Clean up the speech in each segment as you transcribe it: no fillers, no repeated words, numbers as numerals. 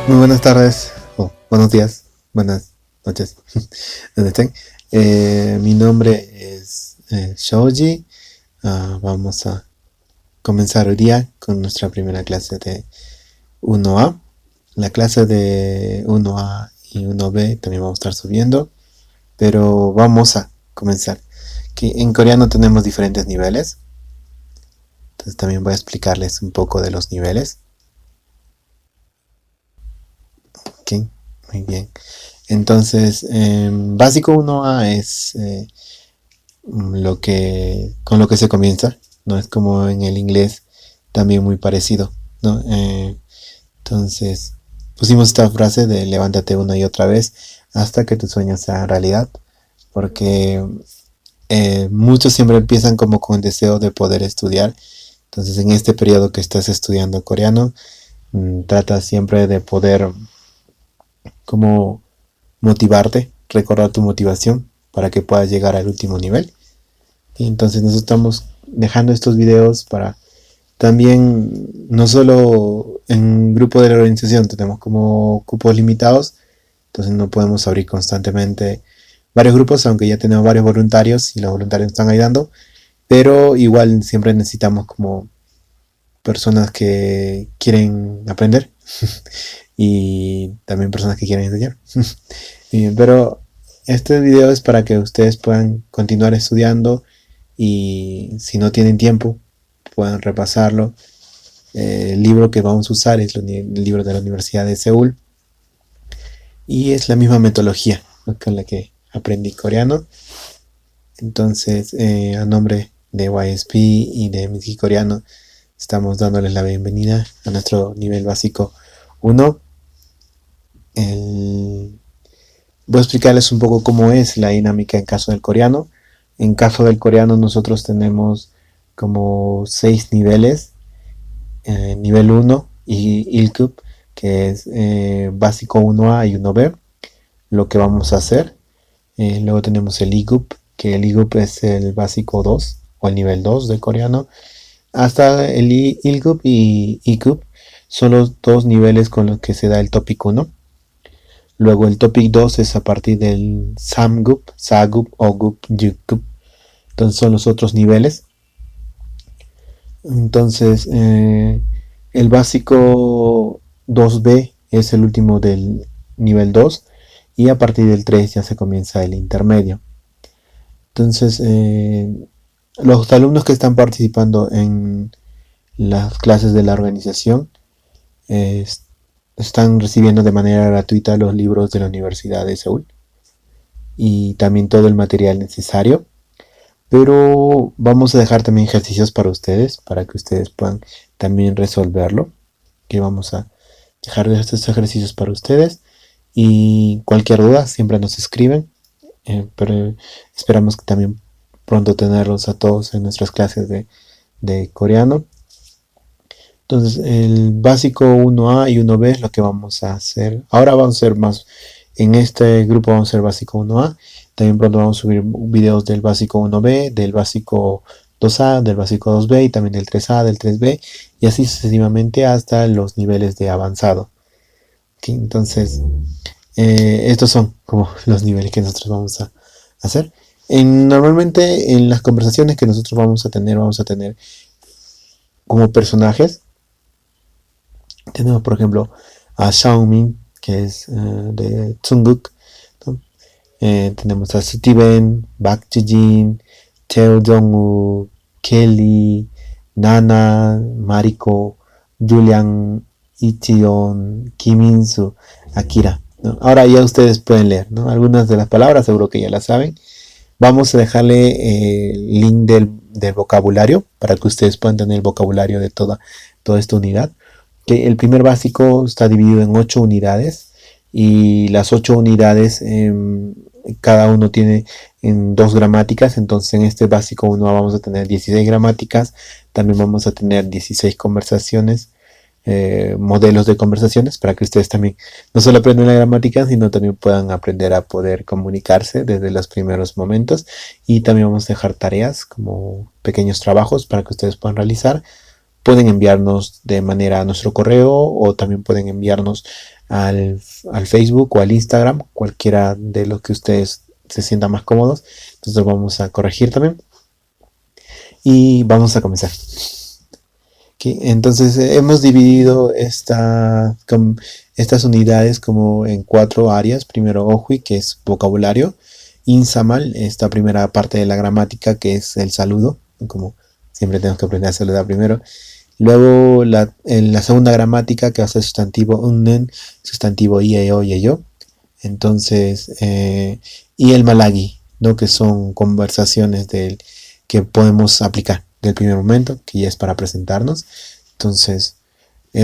Muy buenas tardes, o buenos días, buenas noches, donde estén. Mi nombre es Shoji. Vamos a comenzar hoy día con nuestra primera clase de 1A. La clase de 1A y 1B también vamos a estar subiendo, pero vamos a comenzar. Que en coreano tenemos diferentes niveles, entonces también voy a explicarles un poco de los niveles. Ok, muy bien. Entonces, básico 1A es con lo que se comienza, ¿no? Es como en el inglés también muy parecido, ¿no? Entonces, pusimos esta frase de levántate una y otra vez hasta que tus sueños sean realidad, porque muchos siempre empiezan como con el deseo de poder estudiar. Entonces, en este periodo que estás estudiando coreano, trata siempre de poder como motivarte, recordar tu motivación para que puedas llegar al último nivel. Y entonces nosotros estamos dejando estos videos para también, no solo en grupo de la organización, tenemos como cupos limitados, entonces no podemos abrir constantemente varios grupos, aunque ya tenemos varios voluntarios y los voluntarios están ayudando, pero igual siempre necesitamos como personas que quieren aprender y también personas que quieren enseñar. Pero este video es para que ustedes puedan continuar estudiando y si no tienen tiempo puedan repasarlo. El libro que vamos a usar es el libro de la Universidad de Seúl y es la misma metodología, ¿no?, con la que aprendí coreano. Entonces, a nombre de YSP y de Miki Coreano, estamos dándoles la bienvenida a nuestro nivel básico 1. Voy a explicarles un poco cómo es la dinámica en caso del coreano. En caso del coreano nosotros tenemos como 6 niveles. Nivel 1 y ILCUP, que es básico 1A y 1B, lo que vamos a hacer. Luego tenemos el IGUP, que el IGUP es el básico 2 o el nivel 2 de coreano. Hasta el ILCUP y IGUP son los dos niveles con los que se da el Topic 1. Luego el Topic 2 es a partir del SAMGUP, SAGUP, OGUP, YUGUP. Entonces son los otros niveles. Entonces el básico 2B es el último del nivel 2 y a partir del 3 ya se comienza el intermedio. Entonces los alumnos que están participando en las clases de la organización están recibiendo de manera gratuita los libros de la Universidad de Seúl y también todo el material necesario, pero vamos a dejar también ejercicios para ustedes, para que ustedes puedan también resolverlo, que vamos a dejar estos ejercicios para ustedes y cualquier duda siempre nos escriben, pero esperamos que también pronto tenerlos a todos en nuestras clases de coreano. Entonces el básico 1A y 1B es lo que vamos a hacer. Ahora vamos a hacer más, en este grupo vamos a hacer básico 1A. También pronto vamos a subir videos del básico 1B, del básico 2A, del básico 2B y también del 3A, del 3B y así sucesivamente hasta los niveles de avanzado. ¿Okay? Entonces estos son como los niveles que nosotros vamos a hacer. Normalmente en las conversaciones que nosotros vamos a tener como personajes. Tenemos por ejemplo a Xiaomin, que es de Jungkook, ¿no? Tenemos a Steven, Park Ji-jin, Tae Jong-woo, Kelly, Nana, Mariko, Julian, Ichion, Kim In-soo, Akira, ¿no? Ahora ya ustedes pueden leer, ¿no? Algunas de las palabras seguro que ya las saben. Vamos a dejarle el link del vocabulario para que ustedes puedan tener el vocabulario de toda esta unidad. Que el primer básico está dividido en 8 unidades y las 8 unidades cada uno tiene en 2 gramáticas. Entonces en este básico 1 vamos a tener 16 gramáticas, también vamos a tener 16 conversaciones, modelos de conversaciones, para que ustedes también no solo aprendan la gramática, sino también puedan aprender a poder comunicarse desde los primeros momentos. Y también vamos a dejar tareas como pequeños trabajos para que ustedes puedan realizar pueden enviarnos de manera a nuestro correo o también pueden enviarnos al Facebook o al Instagram, cualquiera de los que ustedes se sientan más cómodos. Entonces lo vamos a corregir también y vamos a comenzar. Okay, entonces hemos dividido estas unidades como en 4 áreas. Primero Ohui, que es vocabulario. Insamal, esta primera parte de la gramática, que es el saludo, como siempre tenemos que aprender a saludar primero. Luego en la segunda gramática, que va a ser sustantivo unnen, sustantivo ieo, yeyo. Entonces, y el malagi, ¿no? Que son conversaciones que podemos aplicar del primer momento, que ya es para presentarnos. Entonces,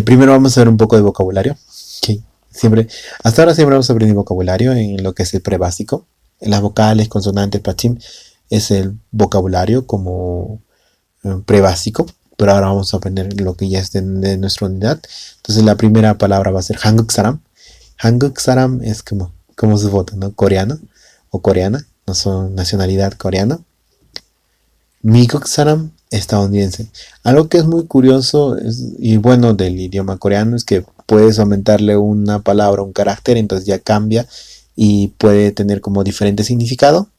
primero vamos a ver un poco de vocabulario. Okay. Hasta ahora siempre hemos aprendido vocabulario en lo que es el prebásico. Las vocales, consonantes, pachim, es el vocabulario como prebásico, pero ahora vamos a aprender lo que ya es de nuestra unidad. Entonces la primera palabra va a ser Hanguk Saram. Hanguk Saram es como su foto, ¿no? Coreano o coreana, no son nacionalidad coreana. Miguk Saram, estadounidense. Algo que es muy curioso y bueno del idioma coreano es que puedes aumentarle una palabra, un carácter, entonces ya cambia y puede tener como diferente significado.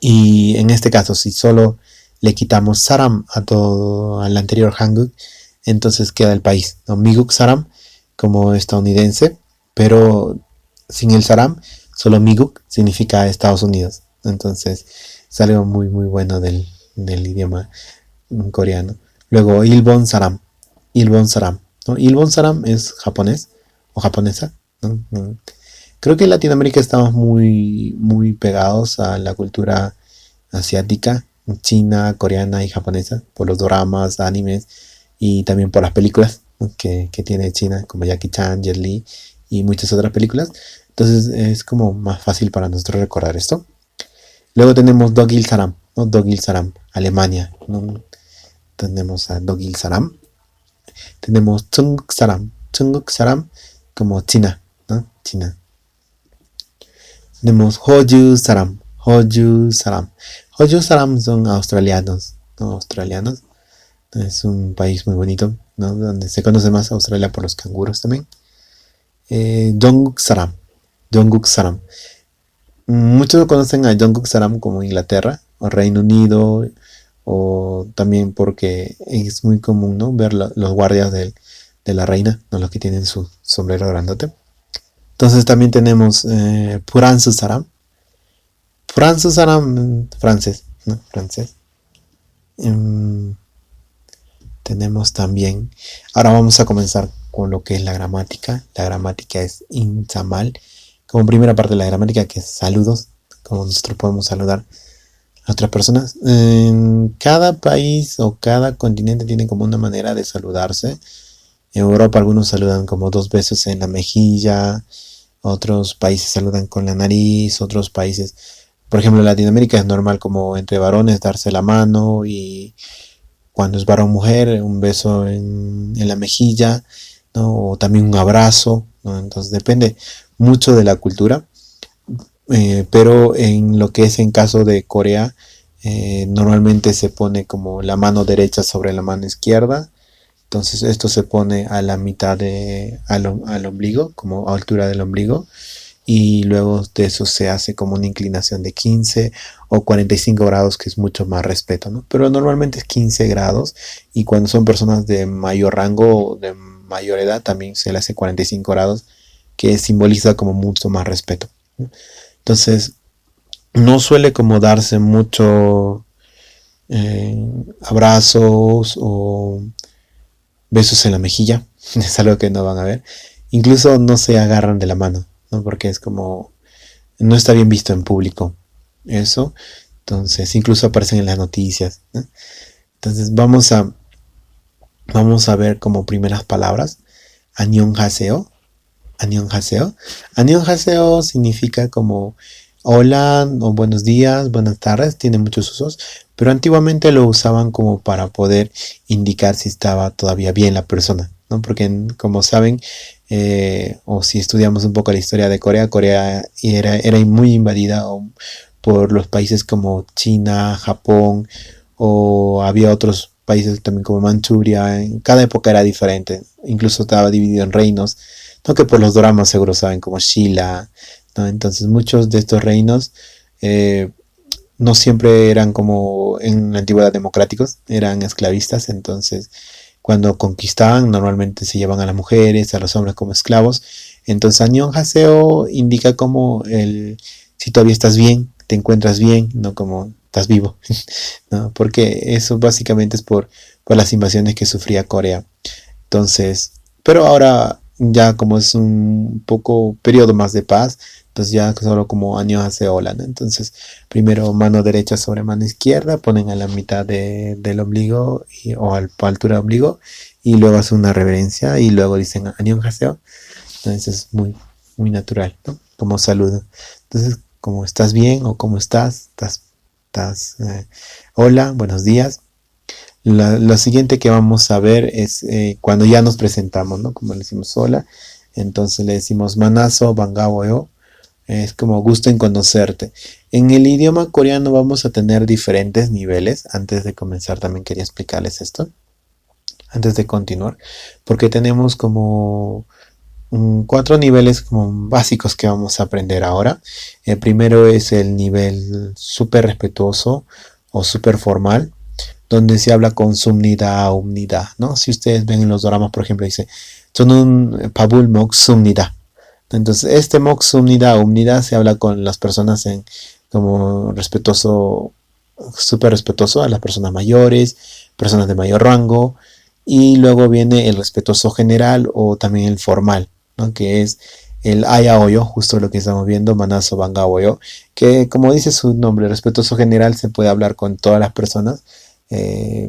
Y en este caso, si solo le quitamos Saram al anterior Hanguk, entonces queda el país, ¿no? Miguk Saram como estadounidense, pero sin el Saram, solo Miguk significa Estados Unidos. Entonces es algo muy muy bueno del idioma coreano. Luego Ilbon Saram. Ilbon Saram, ¿no? Ilbon Saram es japonés o japonesa, ¿no? Creo que en Latinoamérica estamos muy, muy pegados a la cultura asiática, china, coreana y japonesa, por los doramas, animes y también por las películas, ¿no? que tiene China, como Jackie Chan, Jet Li y muchas otras películas. Entonces es como más fácil para nosotros recordar esto. Luego tenemos Dogil Saram, ¿no? Dogil Saram, Alemania, ¿no? Tenemos a Dogil Saram. Tenemos Chunguk Saram, Chunguk Saram como China, ¿no? China. Tenemos Hoju Saram, Hoju Saram. Hoju Saram son australianos, ¿no? Australianos. Es un país muy bonito, ¿no? Donde se conoce más Australia por los canguros también. Jonguk Saram, Jonguk Saram. Muchos conocen a Jonguk Saram como Inglaterra o Reino Unido, o también porque es muy común, ¿no? Ver los guardias de la reina, ¿no? Los que tienen su sombrero grandote. Entonces también tenemos Puransu Saram. Puransu Saram, francés, ¿no? Francés. Tenemos también, ahora vamos a comenzar con lo que es la gramática. La gramática es Insamal. Como primera parte de la gramática, que es saludos, como nosotros podemos saludar a otras personas. En cada país o cada continente tiene como una manera de saludarse. En Europa algunos saludan como 2 besos en la mejilla, otros países saludan con la nariz, otros países, por ejemplo en Latinoamérica es normal como entre varones darse la mano, y cuando es varón mujer un beso en la mejilla, ¿no? O también un abrazo, ¿no? Entonces depende mucho de la cultura, pero en lo que es en caso de Corea, normalmente se pone como la mano derecha sobre la mano izquierda. Entonces esto se pone a la mitad al ombligo, como a altura del ombligo, y luego de eso se hace como una inclinación de 15 o 45 grados, que es mucho más respeto, ¿no? Pero normalmente es 15 grados, y cuando son personas de mayor rango, de mayor edad, también se le hace 45 grados, que simboliza como mucho más respeto, ¿no? Entonces no suele como darse mucho abrazos o besos en la mejilla, es algo que no van a ver. Incluso no se agarran de la mano, ¿no? Porque es como, no está bien visto en público eso. Entonces incluso aparecen en las noticias, ¿no? Entonces vamos a ver como primeras palabras. Annyeonghaseyo. Annyeonghaseyo. Annyeonghaseyo significa como hola o buenos días, buenas tardes, tiene muchos usos, pero antiguamente lo usaban como para poder indicar si estaba todavía bien la persona, ¿no? Porque como saben, o si estudiamos un poco la historia de Corea, Corea era muy invadida por los países como China, Japón, o había otros países también como Manchuria, en cada época era diferente, incluso estaba dividido en reinos, no que por los dramas seguro saben como Shila, ¿no? Entonces muchos de estos reinos eh, no siempre eran como en la antigüedad democráticos, eran esclavistas, entonces cuando conquistaban normalmente se llevan a las mujeres, a los hombres como esclavos, entonces Anion Haseo indica como el si todavía estás bien, te encuentras bien, no como estás vivo, ¿no? Porque eso básicamente es por las invasiones que sufría Corea. Entonces, pero ahora ya como es un poco periodo más de paz, entonces ya solo como años hace ola, ¿no? Entonces, primero mano derecha sobre mano izquierda, ponen a la mitad del ombligo o a altura del ombligo y luego hacen una reverencia y luego dicen año haseo. Entonces es muy, muy natural, ¿no? Como saludo. Entonces, como estás bien o cómo estás, hola, buenos días. Lo siguiente que vamos a ver es cuando ya nos presentamos, ¿no? Como le decimos hola, entonces le decimos manaso bangawoyo, es como gusto en conocerte. En el idioma coreano vamos a tener diferentes niveles. Antes de comenzar también quería explicarles esto, antes de continuar, porque tenemos como 4 niveles como básicos que vamos a aprender ahora. El primero es el nivel súper respetuoso o súper formal, donde se habla con sumnida, umnida, ¿no? Si ustedes ven en los dramas, por ejemplo, dice, son un pabul mok sumnida. Entonces, este mok sumnida, umnida, se habla con las personas en como respetuoso, súper respetuoso a las personas mayores, personas de mayor rango, y luego viene el respetuoso general o también el formal, ¿no? Que es el ayaoyo, justo lo que estamos viendo, manazo bangaoyo, que como dice su nombre, respetuoso general, se puede hablar con todas las personas,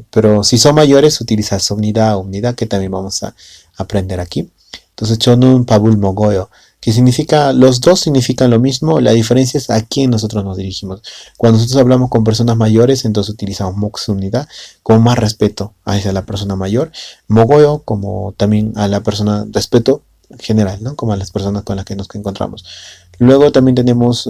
pero si son mayores, utiliza somnida o unidad, que también vamos a aprender aquí. Entonces, chonun pabul mogoyo, que significa, los dos significan lo mismo, la diferencia es a quién nosotros nos dirigimos. Cuando nosotros hablamos con personas mayores, entonces utilizamos moxunida con más respeto hacia la persona mayor, mogoyo como también a la persona, respeto general, ¿no? Como a las personas con las que nos encontramos. Luego también tenemos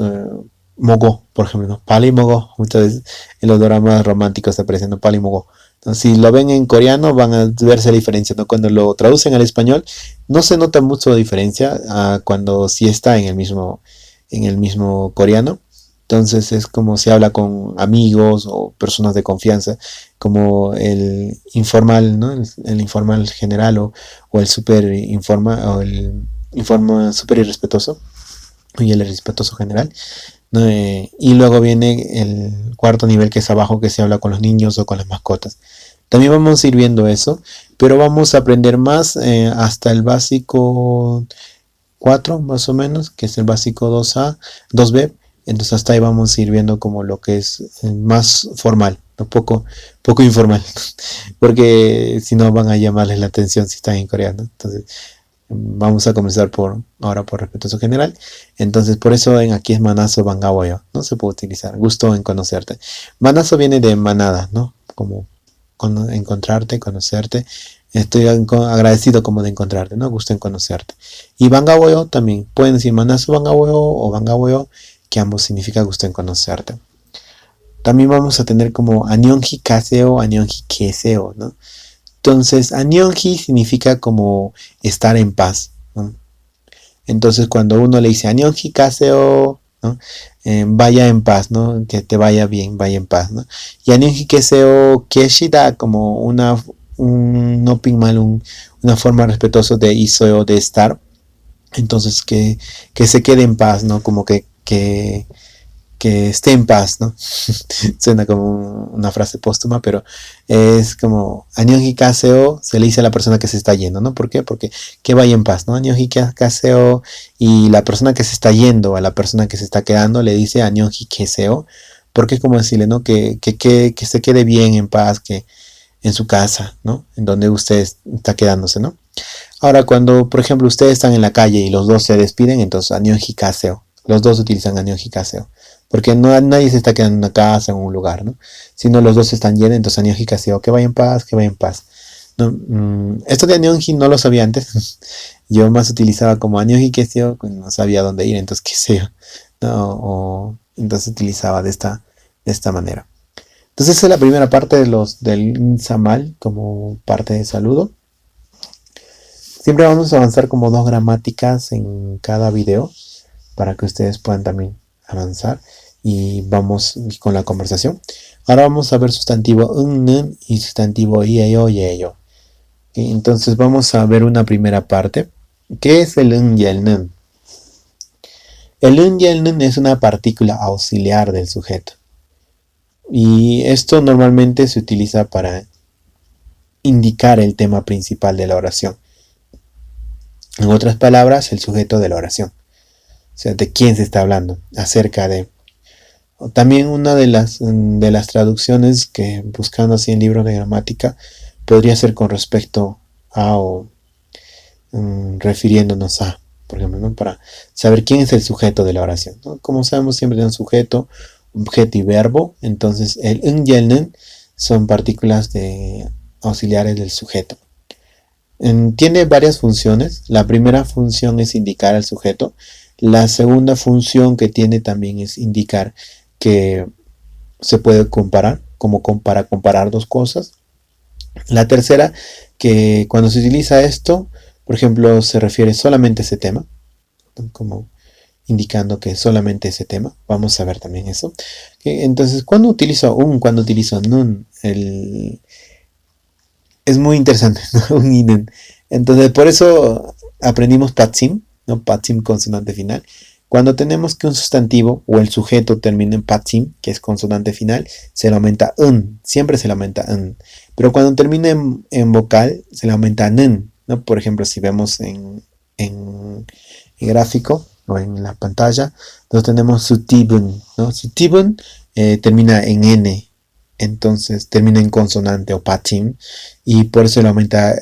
mogo, por ejemplo, ¿no? Pali mogo, muchas veces en los dramas románticos está apareciendo pali mogo. Entonces, si lo ven en coreano van a verse la diferencia, ¿no? Cuando lo traducen al español no se nota mucho diferencia a cuando sí está en el mismo coreano. Entonces es como se habla con amigos o personas de confianza, como el informal, ¿no? El informal general o el super informal o el informa super irrespetuoso y el irrespetuoso general, ¿no? Y luego viene el cuarto nivel que es abajo, que se habla con los niños o con las mascotas. También vamos a ir viendo eso, pero vamos a aprender más hasta el básico 4 más o menos, que es el básico 2A, 2B. Entonces hasta ahí vamos a ir viendo como lo que es más formal, un poco informal, porque si no van a llamarles la atención si están en coreano. Entonces vamos a comenzar ahora por respetuoso general. Entonces por eso en aquí es manazo bangawayo, no se puede utilizar, gusto en conocerte. Manazo viene de manada, ¿no? Como encontrarte, conocerte. Estoy agradecido como de encontrarte, ¿no? Gusto en conocerte. Y bangawoyo también. Pueden decir manazo bangawoyo o bangawoyo, que ambos significa gusto en conocerte. También vamos a tener como anyonji kaseo, anyonji keseo, ¿no? Entonces, anyonji significa como estar en paz, ¿no? Entonces, cuando uno le dice anyonji kaseo, ¿no? Vaya en paz, ¿no? Que te vaya bien, vaya en paz, ¿no? Y anyonji keseo keshida como no ping mal, una forma respetuosa de iso de estar. Entonces, que se quede en paz, ¿no? Como que esté en paz, ¿no? Suena como una frase póstuma, pero es como Anyoji Kaseo se le dice a la persona que se está yendo, ¿no? ¿Por qué? Porque que vaya en paz, ¿no? Anyoji Kaseo, y la persona que se está yendo a la persona que se está quedando le dice Anyoji Keseo, porque es como decirle, ¿no? Que se quede bien en paz, que en su casa, ¿no? En donde usted está quedándose, ¿no? Ahora, cuando, por ejemplo, ustedes están en la calle y los dos se despiden, entonces Anyoji Kaseo. Los dos utilizan Anyoji Kaseo. Porque nadie se está quedando en una casa, en un lugar, ¿no? Sino los dos están llenos, entonces Anyoji Kaseo, que vaya en paz, que vaya en paz. No, esto de Anyoji no lo sabía antes. Yo más utilizaba como Anyoji Kaseo, no sabía dónde ir, entonces Kaseo, ¿no? Entonces utilizaba de esta manera. Entonces esa es la primera parte del Insamal como parte de saludo. Siempre vamos a avanzar como 2 gramáticas en cada video para que ustedes puedan también avanzar y vamos con la conversación. Ahora vamos a ver sustantivo un, nun y sustantivo iello, yello. Entonces vamos a ver una primera parte. ¿Qué es el un y el nun? El un y el nun es una partícula auxiliar del sujeto. Y esto normalmente se utiliza para indicar el tema principal de la oración. En otras palabras, el sujeto de la oración. O sea, de quién se está hablando, acerca de. También una de las traducciones que buscando así en libros de gramática podría ser con respecto a o refiriéndonos a, por ejemplo, ¿no? Para saber quién es el sujeto de la oración, ¿no? Como sabemos, siempre hay un sujeto, objeto y verbo. Entonces el un y el nun son partículas auxiliares del sujeto. Tiene varias funciones. La primera función es indicar al sujeto. La segunda función que tiene también es indicar que se puede comparar, como para comparar dos cosas. La tercera, que cuando se utiliza esto, por ejemplo, se refiere solamente a ese tema, como indicando que solamente ese tema. Vamos a ver también eso. Entonces, cuando utilizo un, cuando utilizo nun, es muy interesante, ¿no? Un y nun. Entonces, por eso aprendimos patsim, ¿no? Patsim consonante final. Cuando tenemos que un sustantivo o el sujeto termina en patsim, que es consonante final, se le aumenta un, siempre se le aumenta un. Pero cuando termina en vocal, se le aumenta nun, ¿no? Por ejemplo, si vemos en el gráfico o en la pantalla, entonces tenemos sutibun, ¿no? Sutibun termina en n, entonces termina en consonante o patsim, y por eso le aumenta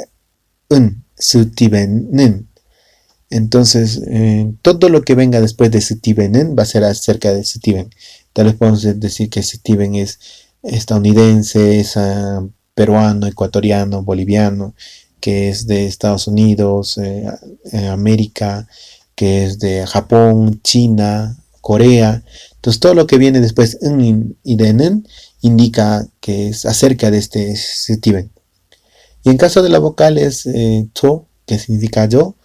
un, sutiben. Entonces, todo lo que venga después de Sutibenen va a ser acerca de Sutiben. Tal vez podemos decir que Sutiben es estadounidense, es peruano, ecuatoriano, boliviano, que es de Estados Unidos, América, que es de Japón, China, Corea. Entonces, todo lo que viene después y de nen indica que es acerca de este Sutiben. Y en caso de la vocal es to, que significa yo,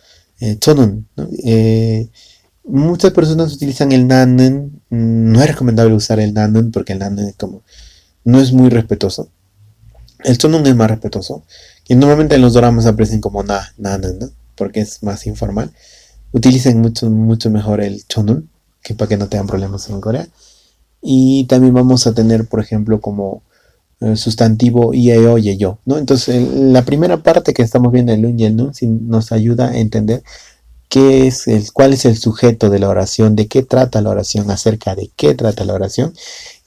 tonun, ¿no? Muchas personas utilizan el nanen. No es recomendable usar el nanen porque el nanen como no es muy respetuoso. El tonun es más respetuoso. Y normalmente en los dramas aparecen como nanen, ¿no? Porque es más informal. Utilicen mucho mejor el tonun, que para que no tengan problemas en Corea. Y también vamos a tener, por ejemplo, como sustantivo ieo, yeyo, ¿no? Entonces, la primera parte que estamos viendo, el un y el nun, nos ayuda a entender cuál es el sujeto de la oración, de qué trata la oración, acerca de qué trata la oración.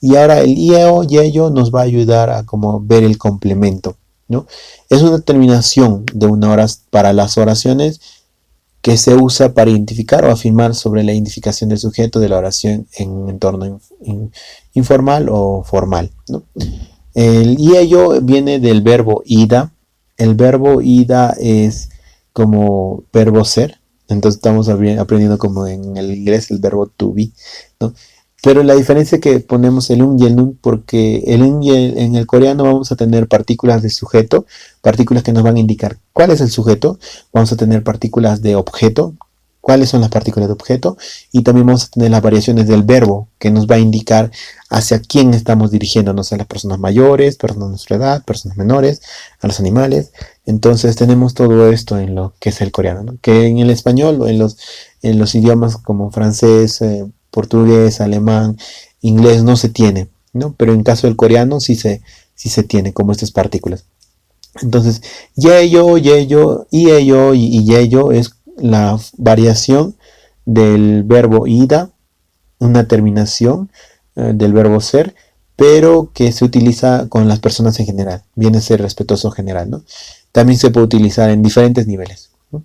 Y ahora el ieo, yeyo nos va a ayudar a como ver el complemento, ¿no? Es una terminación de una hora para las oraciones que se usa para identificar o afirmar sobre la identificación del sujeto de la oración en un entorno informal o formal, ¿no? El iello viene del verbo ida. El verbo ida es como verbo ser. Entonces estamos aprendiendo como en el inglés el verbo to be, ¿no? Pero la diferencia es que ponemos el un y el nun, porque el un y en el coreano vamos a tener partículas de sujeto, partículas que nos van a indicar cuál es el sujeto. Vamos a tener partículas de objeto, cuáles son las partículas de objeto, y también vamos a tener las variaciones del verbo, que nos va a indicar hacia quién estamos dirigiéndonos, a las personas mayores, personas de nuestra edad, personas menores, a los animales. Entonces tenemos todo esto en lo que es el coreano, ¿no? Que en el español o en los idiomas como francés, portugués, alemán, inglés no se tiene, ¿no? Pero en caso del coreano sí se tiene como estas partículas. Entonces, yeyo, yeyo, iello y yeyo es la variación del verbo ida, una terminación del verbo ser, pero que se utiliza con las personas en general. Viene a ser respetuoso general, ¿no? También se puede utilizar en diferentes niveles, ¿no?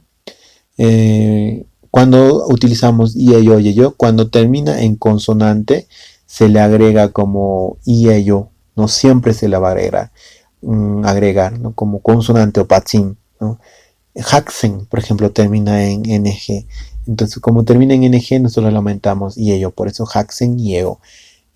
Cuando utilizamos iello, yeyo, cuando termina en consonante, se le agrega como iello, no siempre se le va a agregar, ¿no? Como consonante o patsim, ¿no? Haxen, por ejemplo, termina en ng. Entonces, como termina en ng, nosotros lo aumentamos iello, por eso Haxen y ego.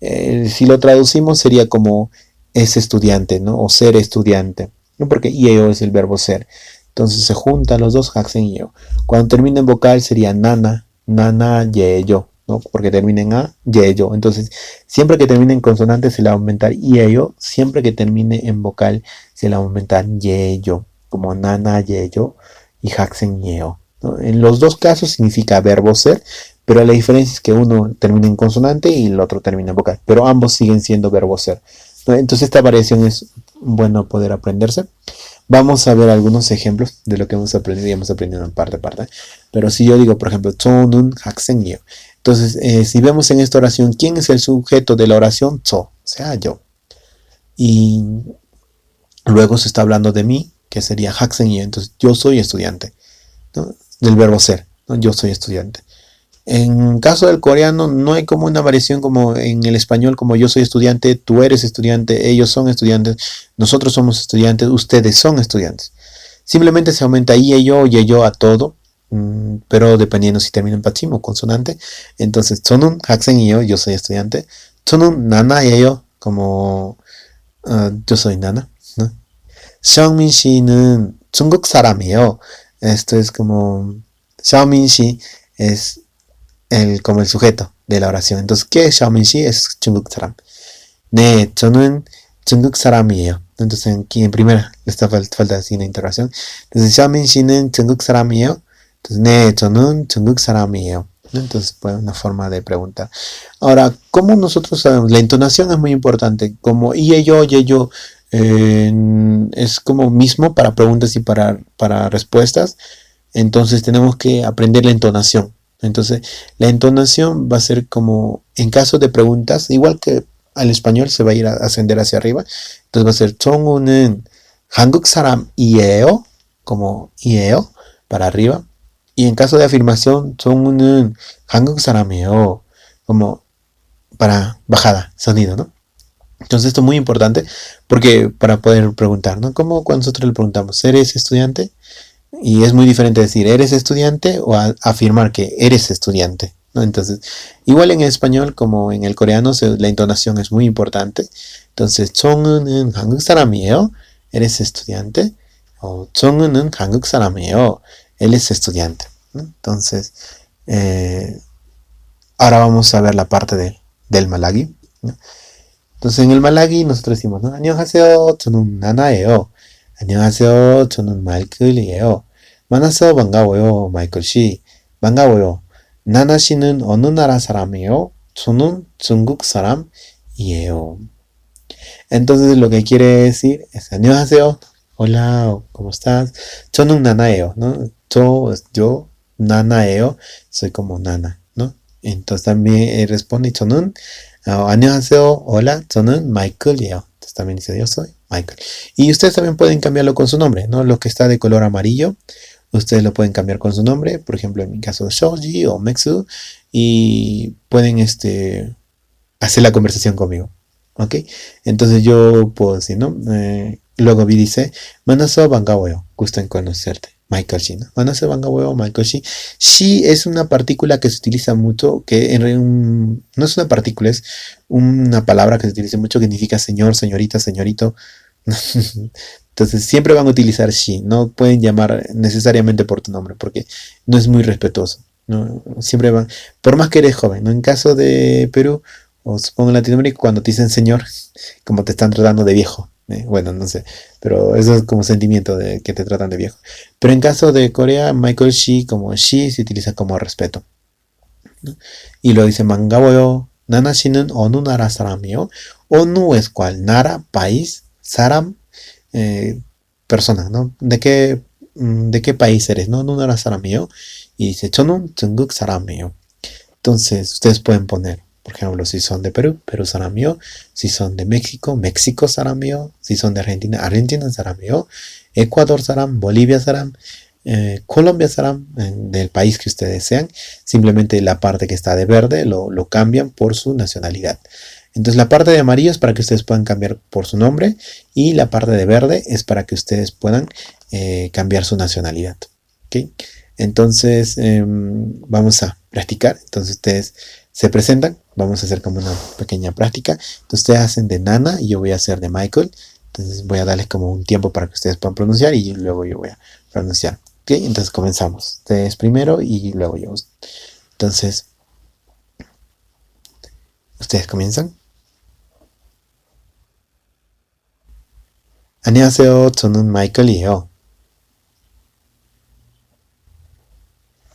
Si lo traducimos sería como es estudiante, ¿no? O ser estudiante, ¿no? Porque yeo es el verbo ser. Entonces se juntan los dos, haksen y yeo. Cuando termina en vocal sería nana, nana, yeyo, ¿no? Porque termina en a, yeyo. Entonces, siempre que termine en consonante se le va a aumentar yeyo, siempre que termine en vocal se le va a aumentar yeyo, como nana, yeyo y haksen yeo, ¿no? En los dos casos significa verbo ser, pero la diferencia es que uno termina en consonante y el otro termina en vocal, pero ambos siguen siendo verbo ser, ¿no? Entonces esta variación es bueno poder aprenderse. Vamos a ver algunos ejemplos de lo que hemos aprendido y hemos aprendido en parte. Pero si yo digo, por ejemplo, tonun haksenyo, entonces si vemos en esta oración, ¿quién es el sujeto de la oración? Tso, o sea, yo. Y luego se está hablando de mí, que sería haksenyo, entonces yo soy estudiante, ¿no? Del verbo ser, ¿no? Yo soy estudiante. En caso del coreano no hay como una variación como en el español, como yo soy estudiante, tú eres estudiante, ellos son estudiantes, nosotros somos estudiantes, ustedes son estudiantes. Simplemente se aumenta y yo a todo, pero dependiendo si termina en pachim o consonante. Entonces, sonun, haksen y yo soy estudiante. Sonun, nana y yo, como yo soy nana, ¿no? Xiaomin 씨는 중국 사람이에요. Esto es como Xiaomin Xi es como el sujeto de la oración. Entonces, ¿qué es Xiaomin Xi? Es 중국 사람. 네, 저는 중국 사람이에요. Entonces, aquí en primera le está falta así una interrogación. Entonces, xiaomin 씨는 중국 사람이에요. Entonces, 네, 저는 중국 사람이에요. Entonces, pues, una forma de preguntar. Ahora, ¿cómo nosotros sabemos? La entonación es muy importante. Como y yo, es como mismo para preguntas y para respuestas. Entonces, tenemos que aprender la entonación. Entonces, la entonación va a ser como en caso de preguntas, igual que al español se va a ir a ascender hacia arriba. Entonces va a ser 정우는 한국 사람이에요, como 이에요, para arriba. Y en caso de afirmación, 정우는 한국 사람이에요, como para bajada, sonido, ¿no? Entonces esto es muy importante porque para poder preguntar, ¿no? Como cuando nosotros le preguntamos, ¿eres estudiante? Y es muy diferente decir eres estudiante o afirmar que eres estudiante, ¿no? Entonces, igual en el español como en el coreano, la entonación es muy importante. Entonces, 정은은 한국 사람이에요. ¿Eres estudiante? O 정은은 한국 사람이에요. Él es estudiante, ¿no? Entonces, ahora vamos a ver la parte del malagi, ¿no? Entonces, en el malagi nosotros decimos, ¿no? 안녕하세요, 저는 나나예요. 안녕하세요. 저는 마이클이에요. 만나서 반가워요, 마이클 씨. 반가워요. 나나 씨는 어느 나라 사람이에요? 저는 중국 사람이에요. Entonces lo que quiere decir es 안녕하세요. Hola, ¿cómo estás? 저는 나나예요, ¿no? yo, 나나예요. Soy como nana, ¿no? Entonces también responde 저는 안녕하세요. Hola, 저는 마이클이에요. Entonces también dice yo soy Michael. Y ustedes también pueden cambiarlo con su nombre, ¿no? Lo que está de color amarillo, ustedes lo pueden cambiar con su nombre. Por ejemplo, en mi caso, Shoji o Mexu. Y pueden hacer la conversación conmigo. ¿Ok? Entonces yo puedo decir, ¿no? Luego vi dice, Manaso Bangawoyo, gusto en conocerte. Michael Shi, ¿no? Manaso Bangawoyo, Michael Shi. Shi es una partícula que se utiliza mucho, que no es una partícula, es una palabra que se utiliza mucho que significa señor, señorita, señorito. Entonces siempre van a utilizar Shi, no pueden llamar necesariamente por tu nombre porque no es muy respetuoso, ¿no? Siempre van, por más que eres joven, ¿no? En caso de Perú o supongo en Latinoamérica, cuando te dicen señor, como te están tratando de viejo, bueno, no sé, pero eso es como sentimiento de que te tratan de viejo. Pero en caso de Corea, Michael Shi, como Shi se utiliza como respeto, ¿no? Y lo dice Mangaboyo, Nana Shinen Onu Nara Saramio. Onu es cual, Nara, país, Saram, persona, ¿no? ¿De qué país eres? ¿No? Onu Nara Saramio. Y dice Chonun Tsunguk Saramio. Entonces, ustedes pueden poner, por ejemplo, si son de Perú, Perú Saramio. Si son de México, México Saramio. Si son de Argentina, Argentina Saramio. Ecuador Saram, Bolivia Saram. Colombia Saram, del país que ustedes sean. Simplemente la parte que está de verde lo cambian por su nacionalidad. Entonces la parte de amarillo es para que ustedes puedan cambiar por su nombre y la parte de verde es para que ustedes puedan cambiar su nacionalidad. ¿Okay? Entonces, vamos a practicar. Entonces, ustedes se presentan. Vamos a hacer como una pequeña práctica. Entonces, ustedes hacen de Nana y yo voy a hacer de Michael. Entonces, voy a darles como un tiempo para que ustedes puedan pronunciar y luego yo voy a pronunciar. ¿Ok? Entonces, comenzamos. Ustedes primero y luego yo. Entonces, ustedes comienzan. 안녕하세요. 저는 마이클이에요.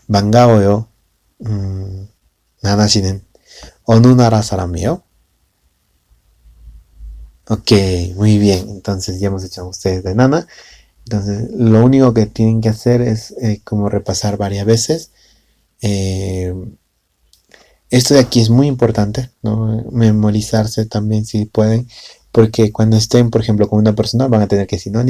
반가워요. 나나 씨는 어느 나라 사람이에요? Ok, muy bien. Entonces ya hemos hecho ustedes de Nana. Entonces lo único que tienen que hacer es como repasar varias veces. Eh, Esto de aquí es muy importante, ¿no? Memorizarse también si pueden. Porque cuando estén, por ejemplo, con una persona van a tener que decir, no,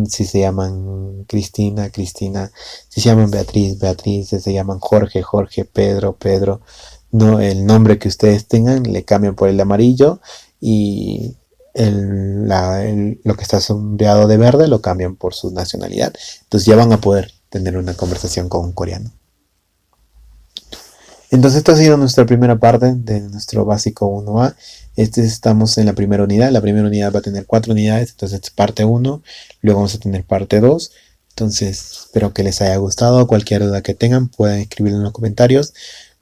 si se llaman Cristina, Cristina, si se llaman Beatriz, Beatriz, si se llaman Jorge, Jorge, Pedro, Pedro. No, el nombre que ustedes tengan le cambian por el amarillo y lo que está sombreado de verde lo cambian por su nacionalidad. Entonces ya van a poder tener una conversación con un coreano. Entonces esta ha sido nuestra primera parte de nuestro básico 1A. Estamos en la primera unidad. La primera unidad va a tener 4 unidades. Entonces es parte 1. Luego vamos a tener parte 2. Entonces espero que les haya gustado. Cualquier duda que tengan pueden escribirlo en los comentarios.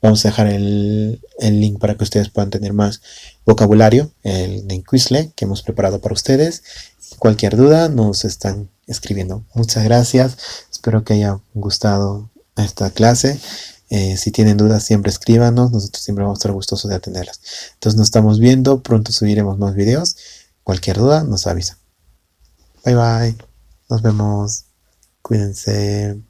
Vamos a dejar el link para que ustedes puedan tener más vocabulario. El de Quizlet que hemos preparado para ustedes. Cualquier duda nos están escribiendo. Muchas gracias. Espero que haya gustado esta clase. Si tienen dudas siempre escríbanos, nosotros siempre vamos a estar gustosos de atenderlas. Entonces nos estamos viendo, pronto subiremos más videos. Cualquier duda nos avisa. Bye bye, nos vemos, cuídense.